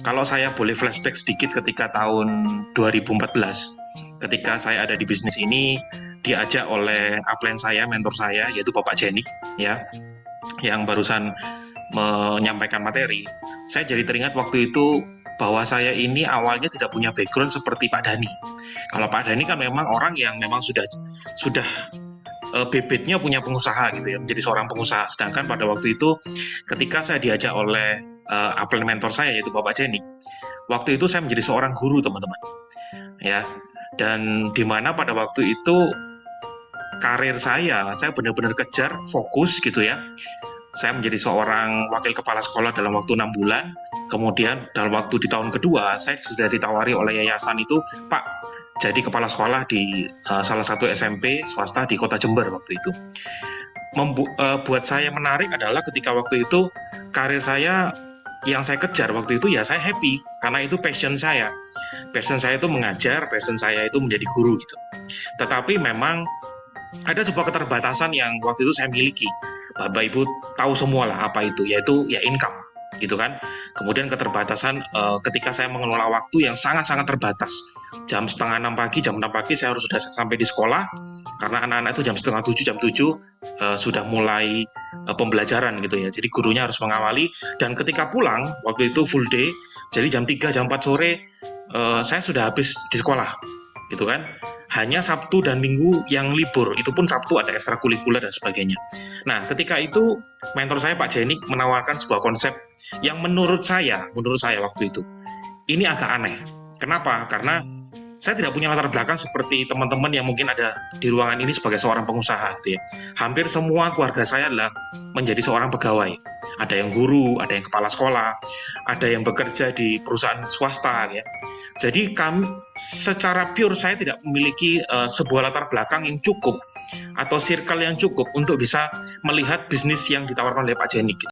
Kalau saya boleh flashback sedikit ketika tahun 2014, ketika saya ada di bisnis ini, diajak oleh upline saya, mentor saya, yaitu Bapak Jenik, ya, yang barusan menyampaikan materi. Saya jadi teringat waktu itu bahwa saya ini awalnya tidak punya background seperti Pak Dhani. Kalau Pak Dhani kan memang orang yang memang sudah bibitnya punya pengusaha gitu ya, menjadi seorang pengusaha. Sedangkan pada waktu itu ketika saya diajak oleh upline mentor saya yaitu Bapak Jenik, waktu itu saya menjadi seorang guru, teman-teman. Ya. Dan di mana pada waktu itu karir saya benar-benar kejar, fokus gitu ya. Saya menjadi seorang wakil kepala sekolah dalam waktu 6 bulan. Kemudian dalam waktu di tahun kedua, saya sudah ditawari oleh yayasan itu, Pak, jadi kepala sekolah di salah satu SMP swasta di kota Jember waktu itu. Buat saya menarik adalah ketika waktu itu karir saya yang saya kejar waktu itu ya saya happy karena itu passion saya. Passion saya itu mengajar, passion saya itu menjadi guru gitu. Tetapi memang ada sebuah keterbatasan yang waktu itu saya miliki. Bapak Ibu tahu semua lah apa itu, yaitu ya income gitu kan. Kemudian keterbatasan ketika saya mengelola waktu yang sangat-sangat terbatas. Jam setengah 6 pagi, jam 6 pagi saya harus sudah sampai di sekolah, karena anak-anak itu jam setengah 7, jam 7 sudah mulai pembelajaran gitu ya. Jadi gurunya harus mengawali, dan ketika pulang, waktu itu full day, jadi jam 3, jam 4 sore saya sudah habis di sekolah gitu kan. Hanya Sabtu dan Minggu yang libur, itu pun Sabtu ada ekstrakurikuler dan sebagainya. Nah, ketika itu mentor saya Pak Jenik menawarkan sebuah konsep yang menurut saya waktu itu ini agak aneh. Kenapa? Karena saya tidak punya latar belakang seperti teman-teman yang mungkin ada di ruangan ini sebagai seorang pengusaha gitu ya. Hampir semua keluarga saya adalah menjadi seorang pegawai. Ada yang guru, ada yang kepala sekolah, ada yang bekerja di perusahaan swasta ya. Jadi kami secara pure saya tidak memiliki sebuah latar belakang yang cukup atau circle yang cukup untuk bisa melihat bisnis yang ditawarkan oleh Pak Jenik.